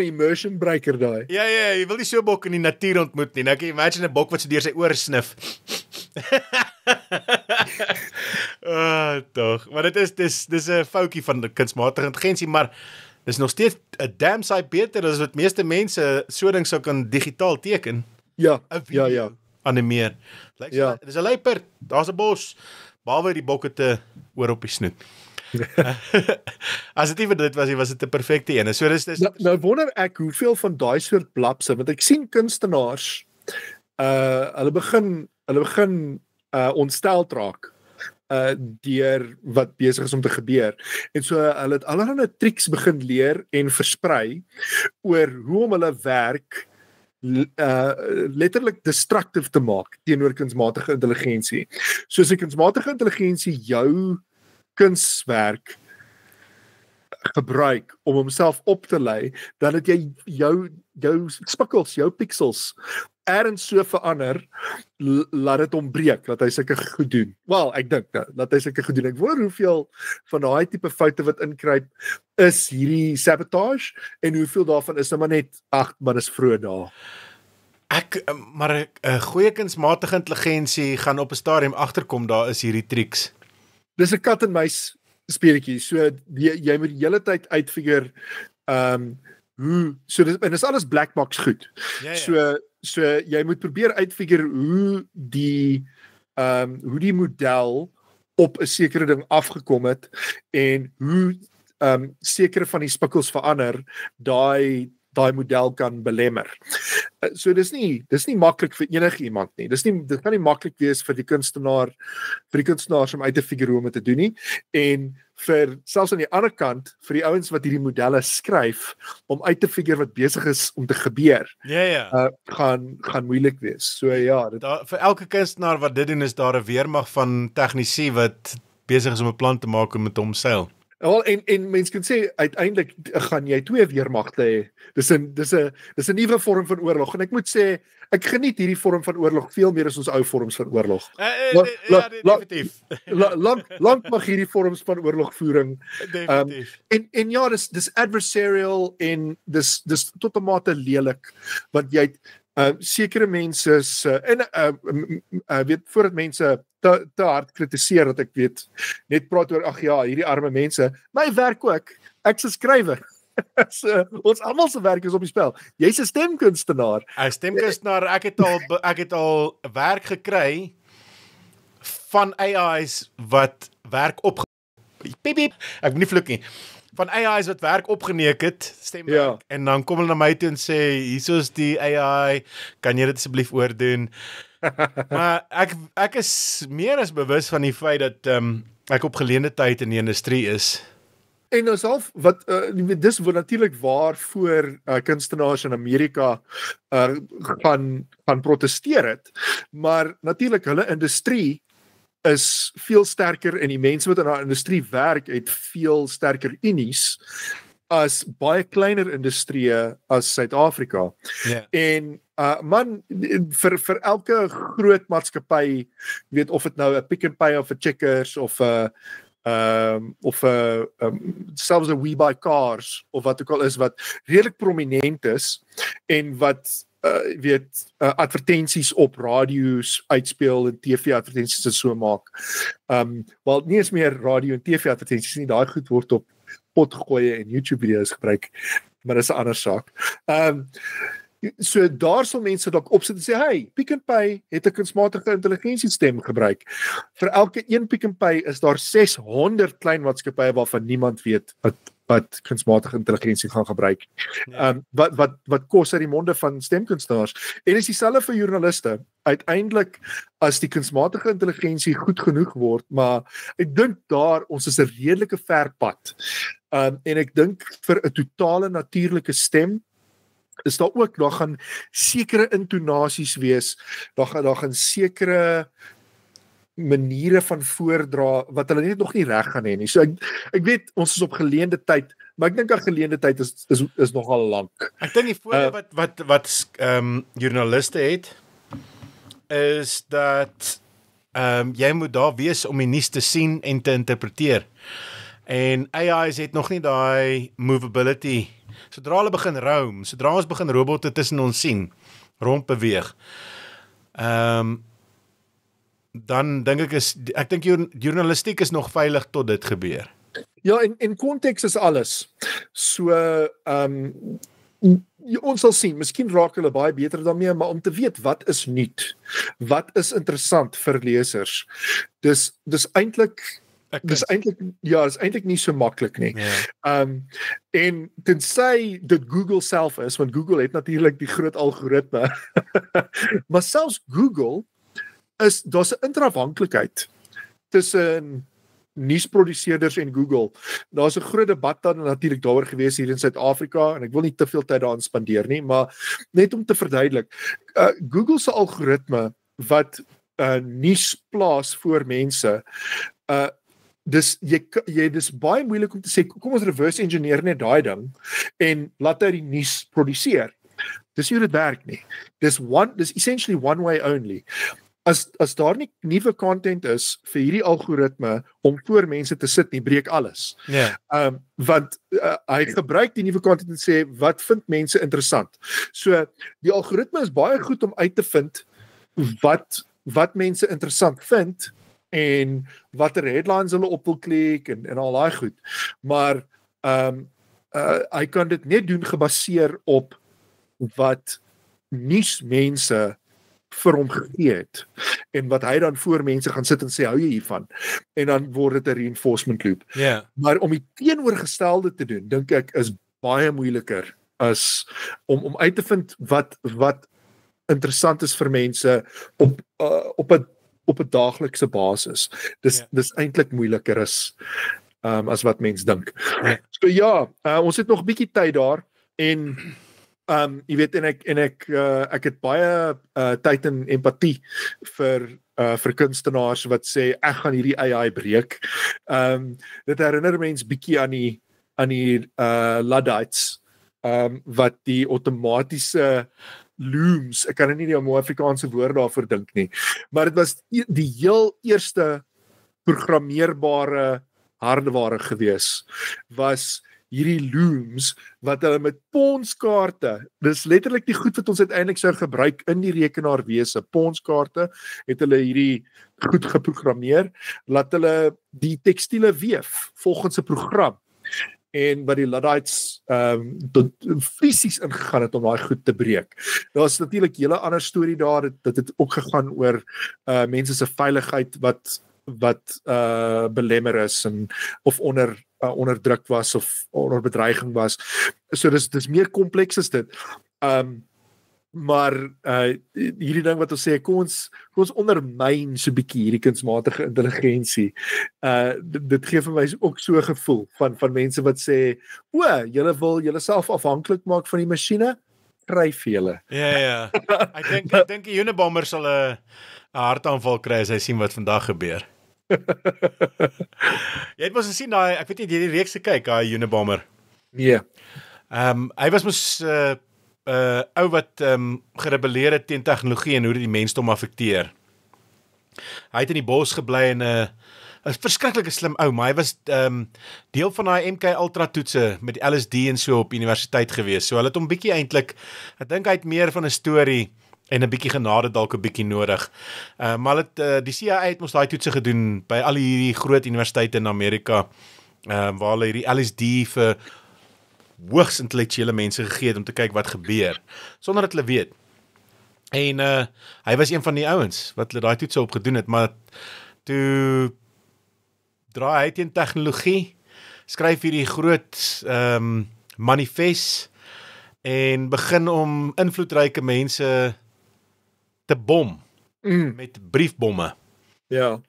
'n immersion breaker daai. Ja, jy wil nie so 'n bok in die natuur ontmoet nie. Nou kan jy imagine 'n bok wat so deur sy oor snif. Tog, maar dis 'n foutjie van die kunsmatige intelligensie, maar dis nog steeds 'n damn sight beter as wat meeste mense so ding sou kan digitaal teken. Ja. Animeer. Dis 'n luiperd, daar's 'n bos, behalwe die bokke te oor op die snoet. As dit nie vir dit was dit 'n perfekte een. So dis nou wonder ek hoeveel van daai soort blapse, want ek sien kunstenaars hulle begin ontsteld raak deur wat besig is om te gebeur. En so hulle het allerlei triks begin leer en versprei oor hoe om hulle werk letterlik destructief te maak teenoor kunsmatige intelligensie. Soos 'n kunsmatige intelligensie jou kunswerk gebruik om homself op te lei, dan het jy jou spikkels, jou pixels ergens so verander, laat dit hom breek, dat hy sulke goed doen. Wel, ek dink dat hy sulke goed doen. Ek wonder hoeveel van daai tipe foute wat inkruip is hierdie sabotage en hoeveel daarvan is nou maar net maar dis vroeg daar. Maar 'n goeie kunsmatige intelligensie gaan op 'n stadium agterkom daar is hierdie triks. Dis 'n kat en muis speletjie. So jy moet die hele tyd uitfigure hoe en dis alles black box goed. Ja. So jy moet probeer uitfigure hoe die model op 'n sekere ding afgekom het en hoe sekere van die spikkels verander daai model kan belemmer. So dis nie maklik vir enige iemand nie. Dit kan nie maklik wees vir die kunstenaars om uit te figure hoe om dit te doen nie. En selfs aan die ander kant, vir die ouens wat hierdie modelle skryf, om uit te figure wat besig is om te gebeur, gaan moeilik wees. So ja. Vir elke kunstenaar wat dit doen, is daar 'n weermag van tegnisie wat besig is om 'n plan te maak om met hom seil. Wel, en mens kan sê, uiteindelik gaan jy 2 weermagte hê. Dis 'n nuwe vorm van oorlog. En ek moet sê, ek geniet hierdie vorm van oorlog veel meer as ons ou vorms van oorlog. Definitief. Lank mag hierdie vorms van oorlogvoering. Definitief. En ja, dis adversarial en dis tot 'n mate lelik, want jy sekere mense weet voordat mense te hard kritiseer dat ek weet net praat oor hierdie arme mense, my werk ook, ek's 'n skrywer. So, ons almal se werk is op die spel. Jy's 'n stemkunstenaar. 'n Stemkunstenaar, ek het al werk gekry van AI's wat werk ek moet nie vloek nie. Van AI's wat werk opgeneek het, stemwerk, en dan kom hulle na my toe en sê, hier is die AI, kan jy dit asseblief oordoen? Maar ek is meer as bewus van die feit dat ek op geleende tyd in die industrie is. En nou self, dis natuurlik waarvoor kunstenaars in Amerika gaan protesteer het, maar natuurlik hulle industrie is veel sterker en die mense wat in daai industrie werk het veel sterker unies as baie kleiner industrieë as Suid-Afrika. Yeah. En vir elke groot maatskappy, weet of dit nou 'n Pick n Pay of 'n Checkers of selfs 'n WeBuyCars of wat ook al is wat redelik prominent is en wat advertensies op radio's uitspeel en TV-advertensies en so maak. Wel, nie eens meer radio en TV-advertensies nie, daai goed word op potgoeie en YouTube-video's gebruik, maar dis 'n ander saak. So daar sal mense dalk opsit en sê, hey, Pick n Pay het 'n kunsmatige intelligensie stem gebruik. Vir elke een Pick n Pay is daar 600 klein maatskappye waarvan niemand weet wat kunsmatige intelligensie gaan gebruik. Wat kos uit die monde van stemkunstenaars. En is dieselfde vir joernaliste. Uiteindelik, as die kunsmatige intelligensie goed genoeg word, maar ek dink ons is 'n redelike ver pad. En ek dink vir 'n totale natuurlike stem, is daar gaan sekere intonasies wees, daar gaan sekere maniere van voordra wat hulle net nog nie reg gaan hê nie. So ek weet ons is op geleende tyd, maar ek dink dat geleende tyd is nogal lank. Ek dink die voordeel wat joernaliste het is dat jy moet daar wees om die nuus te sien en te interpreteer. En AI's het nog nie daai movability. Sodra hulle begin roam, sodra ons begin robotte tussen ons sien, rondbeweeg, dan dink ek dink journalistiek is nog veilig tot dit gebeur. Ja, en konteks is alles. So, ons sal sien, miskien raak hulle baie beter daarmee, maar om te weet wat is nuut, wat is interessant vir lesers, dis eintlik nie so maklik nie. Ja. En tensy dit Google self is, want Google het natuurlik die groot algoritme, maar selfs Google daar's 'n interafhanklikheid tussen nuusproduseerders en Google. Daar's 'n groot debat dan natuurlik daaroor gewees hier in Suid-Afrika en ek wil nie te veel tyd daaraan spandeer nie, maar net om te verduidelik. Google se algoritme wat nuus plaas voor mense, dis dis baie moeilik om te sê kom ons reverse engineer net daai ding en laat hy die nuus produseer. Dis nie hoe dit werk nie. Dis essentially one way only. As daar nie nuwe content is vir hierdie algoritme om voor mense te sit nie, breek alles. Ja. Want hy gebruik die nuwe content en sê wat vind mense interessant. So die algoritme is baie goed om uit te vind wat mense interessant vind en watter headlines hulle op wil klik en al daai goed. Maar hy kan dit net doen gebaseer op wat nuusmense vir hom gegee het en wat hy dan voor mense gaan sit en sê hou jy hiervan en dan word dit 'n reinforcement loop. Ja. Maar om die teenoorgestelde te doen, dink ek is baie moeiliker as om uit te vind wat interessant is vir mense op 'n daaglikse basis. Dis eintlik moeiliker as wat mens dink. Ja. So ja, ons het nog 'n bietjie tyd daar en jy weet en ek het baie tyd en empatie vir kunstenaars wat sê ek gaan hierdie AI breek. Dit herinner mens bietjie aan die Luddites wat die outomatiese looms, ek kan nie die Afrikaanse woord daarvoor dink nie, maar dit was die heel eerste programmeerbare hardeware gewees, was hierdie looms wat hulle met ponskaarte, dis letterlik die goed wat ons uiteindelik sou gebruik in die rekenaarwese, ponskaarte, het hulle hierdie goed geprogrammeer, laat hulle die tekstiele weef volgens 'n program. En wat die Luddites tot fisies ingegaan het om daai goed te breek. Daar's natuurlik 'n hele ander storie daar, dit het ook gegaan oor mense se veiligheid wat belemmer is en of onder druk was of onder bedreiging was. So dis meer kompleks as dit. Maar hierdie ding wat ons sê, kom ons ondermyn so 'n bietjie hierdie kunsmatige intelligensie. Dit gee vir my ook so 'n gevoel van mense wat sê, o, julle wil julleself afhanklik maak van die masjiene, kry vir julle. Ja. Ek dink die Unabomber sal 'n hartaanval kry as hy sien wat vandag gebeur. Jy het mos gesien daai, ek weet nie jy die reeks gekyk, daai Unabomber. Nee. Hy was mos ou wat gerebelleer het teen tegnologie en hoe dit die mensdom affekteer. Hy het in die bos gebly en 'n verskriklike slim ou, maar hy was deel van daai MK Ultra toetse met die LSD en so op universiteit gewees. So hulle het hom bietjie eintlik, ek dink hy het meer van 'n storie en 'n bietjie genade dalk 'n bietjie nodig. Maar dit die CIA het mos daai toetse gedoen by al hierdie groot universiteite in Amerika, waar hulle hierdie LSD vir hoogs intellektuele mense gegee het om te kyk wat gebeur, sonder dat hulle weet. En hy was een van die ouens wat hulle daai toetse op gedoen het, maar toe draai hy teen tegnologie, skryf hierdie groot manifest en begin om invloedryke mense te bom met briefbomme. Ja.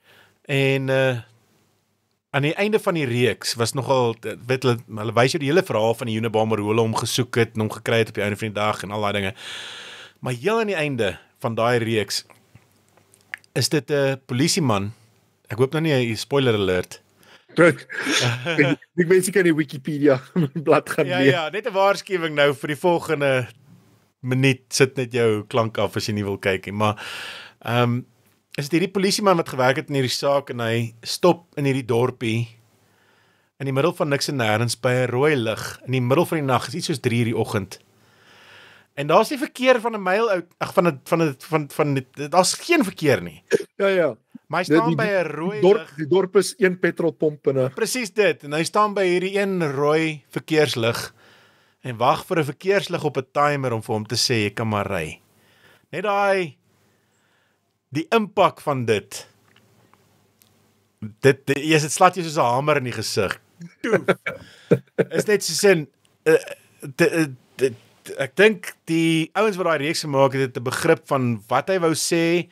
En aan die einde van die reeks was nogal, weet hulle wys jou die hele verhaal van die Unabomber, hoe hulle hom gesoek het en hom gekry het op die einde van die dag en al daai dinge. Maar heel aan die einde van daai reeks is dit 'n polisieman. Ek hoop nou nie 'n spoiler alert. Ek weet seker die Wikipedia blad gaan lees. Ja, net 'n waarskuwing nou vir die volgende minuut, sit net jou klank af as jy nie wil kyk nie, maar is dit hierdie polisieman wat gewerk het in hierdie saak en hy stop in hierdie dorpie in die middel van niks en nêrens by 'n rooi lig in die middel van die nag, is iets soos 3:00 die oggend. En daar's nie verkeer van 'n myl uit, daar's geen verkeer nie. Ja. Maar hy staan by 'n rooi lig. Die dorp is een petrolpomp en presies dit, en hy staan by hierdie een rooi verkeerslig en wag vir 'n verkeerslig op 'n timer om vir hom te sê jy kan maar ry. Net die impak van dit slaat jy soos 'n hamer in die gesig. Is net so sin ek dink die ouens wat daai reeks gemaak het 'n begrip van wat hy wou sê,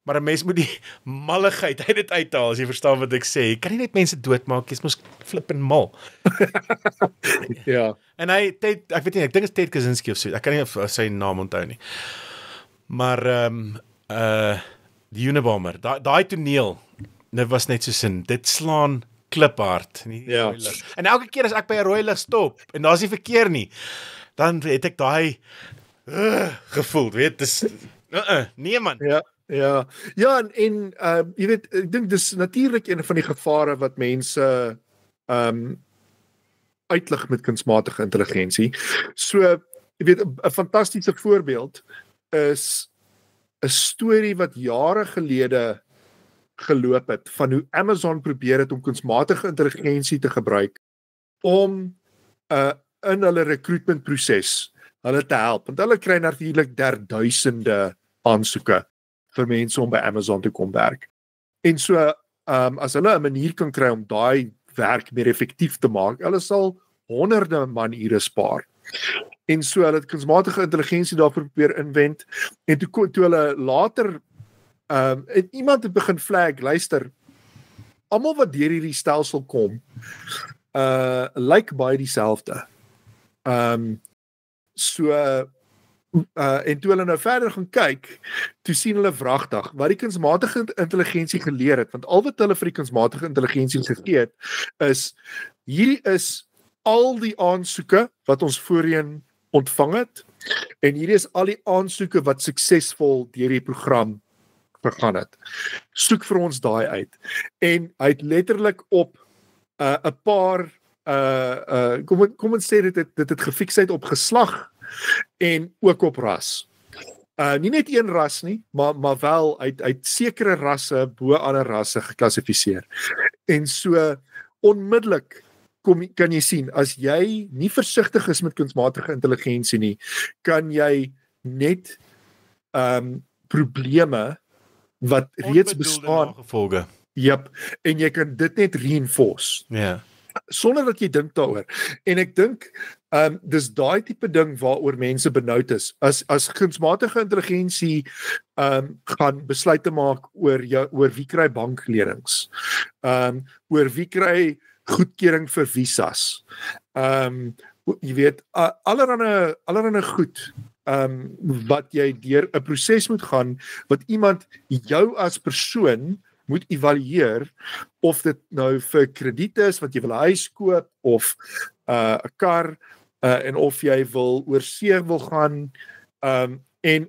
Maar 'n mens moet die malligheid uit dit uithaal, as jy verstaan wat ek sê. Jy kan nie net mense doodmaak, jy's mos flippend mal. Ja. En ek weet nie, ek dink dit is Ted Kaczynski of so. Ek kan nie sy naam onthou nie. Maar die Unabomber, daai toneel, dit was net so sin, dit slaan kliphard. Ja. En elke keer as ek by 'n rooi lig stop en daar's nie verkeer nie, dan het ek daai gevoel, weet, dis nee man. Ja, en jy weet, ek dink dis natuurlik een van die gevare wat mense uitlig met kunsmatige intelligensie. So, jy weet, 'n fantastiese voorbeeld is 'n storie wat jare gelede geloop het van hoe Amazon probeer het om kunsmatige intelligensie te gebruik om in hulle recruitmentproses hulle te help. Want hulle kry natuurlik duisende aansoeke vir mense om by Amazon te kom werk. En so, as hulle 'n manier kan kry om daai werk meer effektief te maak, hulle sal honderde man-ure spaar. En so hulle het kunsmatige intelligensie daarvoor probeer inwend, en toe hulle later en iemand het begin flag, luister, almal wat deur hierdie stelsel kom, lyk baie dieselfde. En toe hulle nou verder gaan kyk, toe sien hulle wragtig wat die kunsmatige intelligensie geleer het, want al wat hulle vir die kunsmatige intelligensie gegee het, is, hierdie is al die aansoeke wat ons voorheen ontvang het, en hierdie is al die aansoeke wat suksesvol deur die program gegaan het. Soek vir ons daai uit. En hy het letterlik op 'n paar kom ons sê dit het gefikseer op geslag en ook op ras. Nie net een ras nie, maar wel uit sekere rasse bo ander rasse geklassifiseer. En so onmiddellik kan jy sien, as jy nie versigtig is met kunsmatige intelligensie nie, kan jy net probleme wat reeds bestaan, Yep. En jy kan dit net reinforce. Ja. Sonder dat jy dink daaroor. En ek dink dis daai tipe ding waaroor mense benoud is. As kunsmatige intelligensie gaan besluite maak oor wie kry banklenings, oor wie kry goedkeuring vir visas. Jy weet, allerhande goed wat jy deur 'n proses moet gaan, wat iemand jou as persoon moet evalueer, of dit nou vir krediet is, wat jy wil 'n huis koop, of 'n kar, en of jy wil oor see wil gaan, en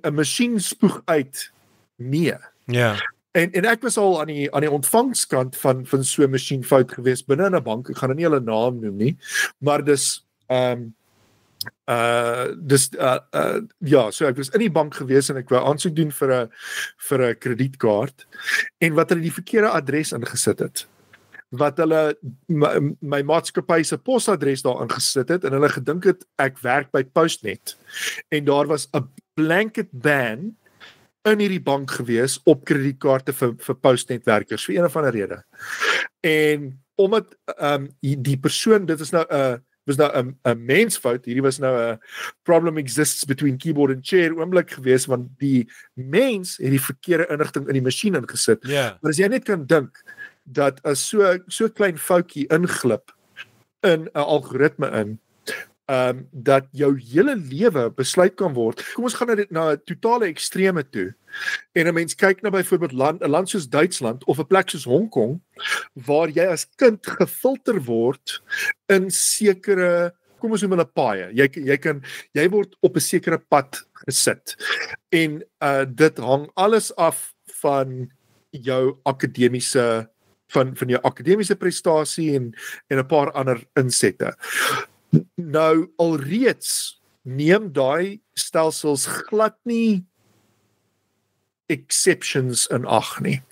'n masjien spoeg uit, nee. Ja. En ek was al aan die ontvangskant van so 'n masjienfout gewees binne in 'n bank. Ek gaan nie hulle naam noem nie, maar dis ja, so ek was in die bank gewees en ek wou aansoek doen vir 'n kredietkaart, en wat hulle die verkeerde adres ingesit het. Wat hulle my maatskappy se posadres daar ingesit het, en hulle gedink het ek werk by Postnet. En daar was 'n blanket ban in hierdie bank gewees op kredietkaarte vir Postnet-werkers vir een of ander rede. En omdat die persoon, dit is nou 'n mensfout, hierdie was nou 'n problem exists between keyboard and chair oomblik gewees, want die mens het die verkeerde inligting in die masjien ingesit. Ja. Maar as jy net kan dink dat as so klein foutjie inglip in 'n algoritme in, dat jou hele lewe besluit kan word. Kom ons gaan na 'n totale extreme toe. En 'n mens kyk na byvoorbeeld 'n land soos Duitsland of 'n plek soos Hong Kong, waar jy as kind gefilter word in sekere, kom ons noem hulle paaie. Jy word op 'n sekere pad gesit. En dit hang alles af van jou akademiese van jou akademiese prestasie en 'n paar ander insette. Nou alreeds neem daai stelsels glad nie exceptions in ag nie.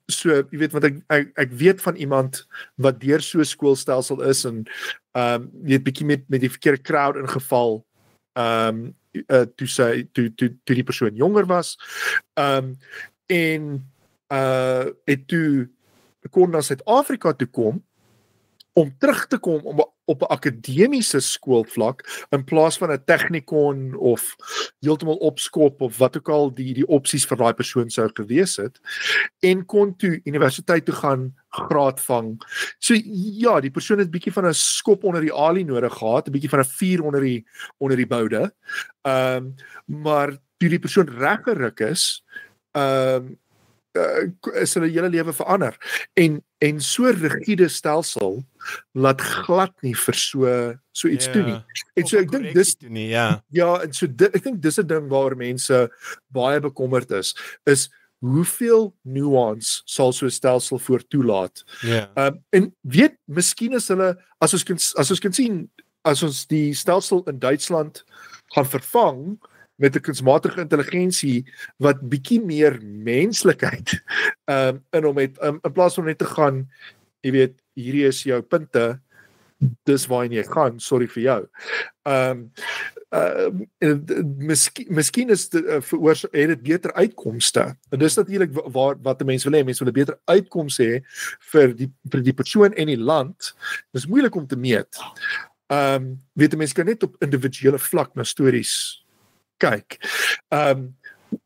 So jy weet, want ek weet van iemand wat deur so 'n skoolstelsel is, en jy het bietjie met die verkeerde crowd ingeval, toe die persoon jonger was, en het toe kon na Suid-Afrika toe kom, om terug te kom, om 'n op 'n akademiese skoolvlak in plaas van 'n technikon of heeltemal opskop of wat ook al die opsies vir daai persoon sou gewees het en kon toe universiteit toe gaan graad vang. So ja, die persoon het 'n bietjie van 'n skop onder die alie nodig gehad, 'n bietjie van 'n vuur onder die boude. Maar toe die persoon reg geruk is hulle hele lewe verander. En so rigiede stelsel laat glad nie vir so iets toe nie. En so ek dink dis en so ek dink dis 'n ding waar mense baie bekommerd is hoeveel nuance sal so 'n stelsel voor toelaat. En weet, miskien is hulle as ons kan sien as ons die stelsel in Duitsland gaan vervang met 'n kunsmatige intelligensie wat bietjie meer menslikheid in hom het, in plaas van net te gaan, jy weet, hierdie is jou punte, dis waarheen jy gaan, sorry vir jou. Miskien is het dit beter uitkomste. En dis natuurlik wat 'n mens wil hê. Mense wil 'n beter uitkoms hê vir die persoon en die land. Dis moeilik om te meet. Weet 'n mens kan net op individuele vlak na stories kyk.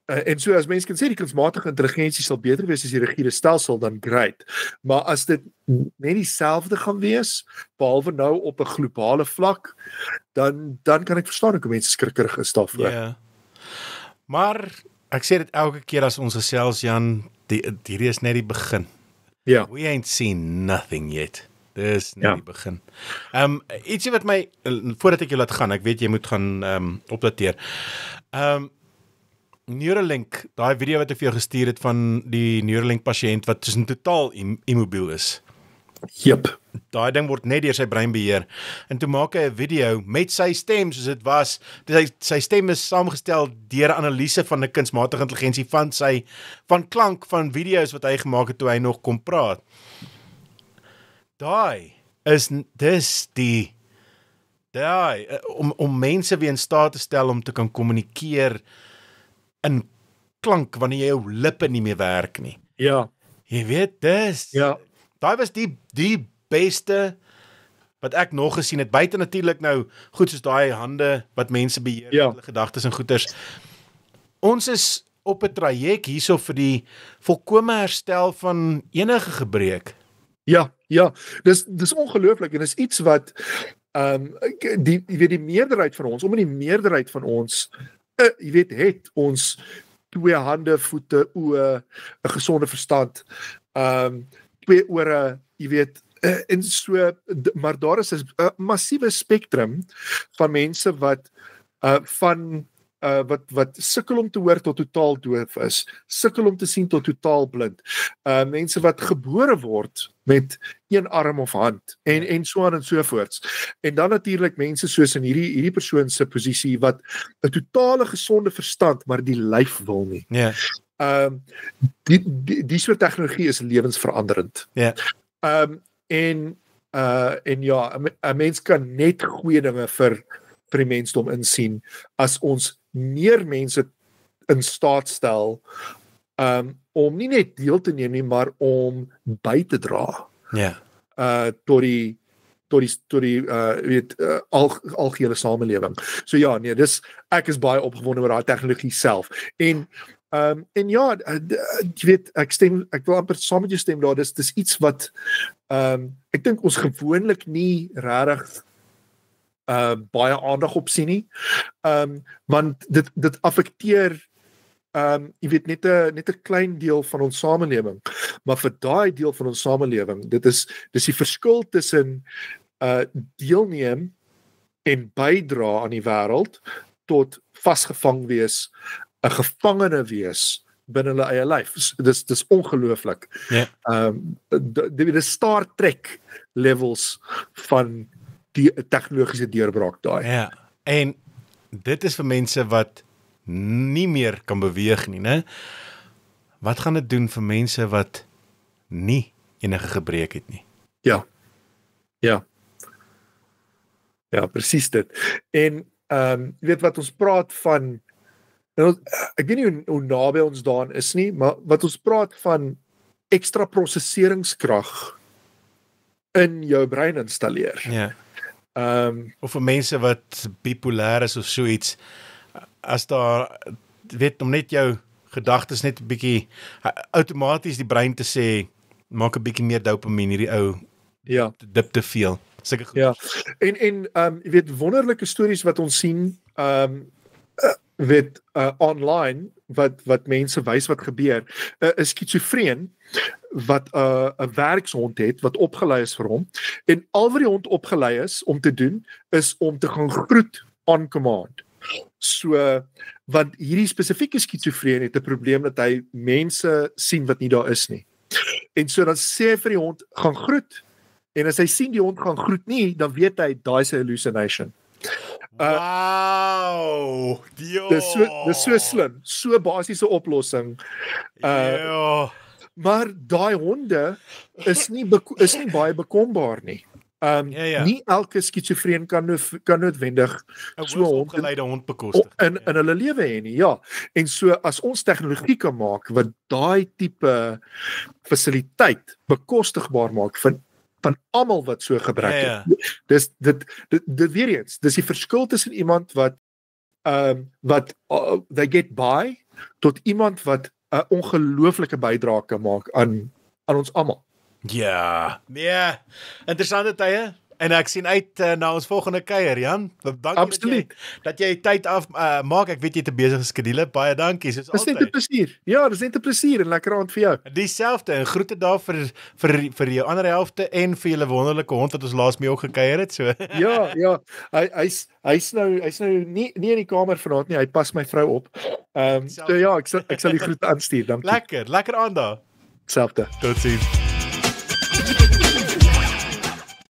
En so as mense kan sê die kunsmatige intelligensie sal beter wees as die rigiede stelsel, dan great. Maar as dit net dieselfde gaan wees, behalwe nou op 'n globale vlak, dan kan ek verstaan hoekom mense skrikkerig is daarvoor. Ja. Maar ek sê dit elke keer as ons gesels, Jan, hierdie is net die begin. Ja. We ain't seen nothing yet. Dis net die begin. Ietsie wat my, voordat ek jou laat gaan, ek weet jy moet gaan opdateer. Neuralink, daai video wat ek vir jou gestuur het van die Neuralink pasiënt wat tussen totaal immobiel is. Jep. Daai ding word net deur sy brein beheer. En toe maak hy 'n video met sy stem soos dit was. Sy stem is saamgestel deur analise van 'n kunsmatige intelligensie van klank van video's wat hy gemaak het toe hy nog kon praat. Om mense weer in staat te stel om te kan kommunikeer in klank wanneer jou lippe nie meer werk nie. Ja. Jy weet, daai was die beste wat ek nog gesien het, buite natuurlik nou, goed soos daai hande wat mense beheer, hulle gedagtes en goeters. Ons is op 'n traject hierso vir die volkome herstel van enige gebrek. Ja, dis ongelooflik en dis iets wat die meerderheid van ons, die meerderheid van ons jy weet, het ons 2 hande, voete, oë, 'n gesonde verstand, 2 ore, jy weet, en so, maar daar is 'n massiewe spektrum van mense wat wat sukkel om te hoor tot totaal doof is, sukkel om te sien tot totaal blind, mense wat gebore word met 1 arm of hand, en so aan en so voorts. En dan natuurlik mense soos in hierdie persoon se posisie wat 'n totale gesonde verstand, maar die lyf wil nie. Ja. Die soort tegnologie is lewensveranderend. Ja. En ja, 'n mens kan net goeie dinge vir die mensdom insien as ons meer mense in staat stel om nie net deel te neem nie, maar om by te dra. Ja. Tot die algehele samelewing. So ja, nee, ek is baie opgewonde oor daai tegnologie self. En ja, jy weet, ek wil amper saam met jou stem daar, dis iets wat ek dink ons gewoonlik nie regtig baie aandag op sien nie. Want dit affekteer jy weet, net 'n klein deel van ons samelewing. Maar vir daai deel van ons samelewing, dis die verskil tussen deelneem en bydra aan die wêreld tot vasgevang wees, 'n gevangene wees binne hulle eie lyf. Dis ongelooflik. Ja. Die Star Trek levels van die tegnologiese deurbraak daai. Ja. En dit is vir mense wat nie meer kan beweeg nie, né? Wat gaan dit doen vir mense wat nie enige gebrek het nie? Ja. Ja, presies dit. En jy weet wat ons praat van, ek weet nie hoe naby ons daaraan is nie, maar wat ons praat van ekstra prosesseringskrag in jou brein installeer. Ja. Of vir mense wat bipolêr is of so iets, as daar, weet, om net jou gedagtes net 'n bietjie, outomaties die brein te sê, maak 'n bietjie meer dopamine hierdie ou, Ja. dip te veel. Sulke goed. Ja. En jy weet wonderlike stories wat ons sien online wat mense wys wat gebeur. 'n skizofreen wat 'n werkshond het wat opgelei is vir hom en al wat die hond opgelei is om te doen is om te gaan groet on command. So want hierdie spesifieke skizofreen het 'n probleem dat hy mense sien wat nie daar is nie. En so dan sê hy vir die hond gaan groet. En as hy sien die hond gaan groet nie, dan weet hy daai is 'n hallucination. Wow! Dis so slim, so basiese oplossing. Ja. Maar daai honde is nie baie bekombaar nie. Ja. Nie elke skizofreen kan noodwendig so 'n hond opgeleide hond bekostig. in hulle lewe hê nie. Ja. En so as ons tegnologie kan maak wat daai tipe fasiliteit bekostigbaar maak van almal wat so gebruik het. Dis dit weer eens, dis die verskil tussen iemand wat they get by tot iemand wat 'n ongelooflike bydrae kan maak aan ons almal. Ja, nee, interessante tye. En ek sien uit na ons volgende kuier, Jan. Dankie Absoluut. dat jy tyd maak. Ek weet jy het 'n besige skedule. Baie dankie, soos altyd. Dis net 'n plesier. Ja, dis net 'n plesier en lekker aand vir jou. Dieselfde en groete daar vir jou ander helfte en vir julle wonderlike hond wat ons laas mee ook gekuier het. So. Ja. Hy's nou nie in die kamer vanaand nie. Hy pas my vrou op. So ja, ek sal die groete aanstuur. Dankie. Lekker aand daar. Selfde. Totsiens.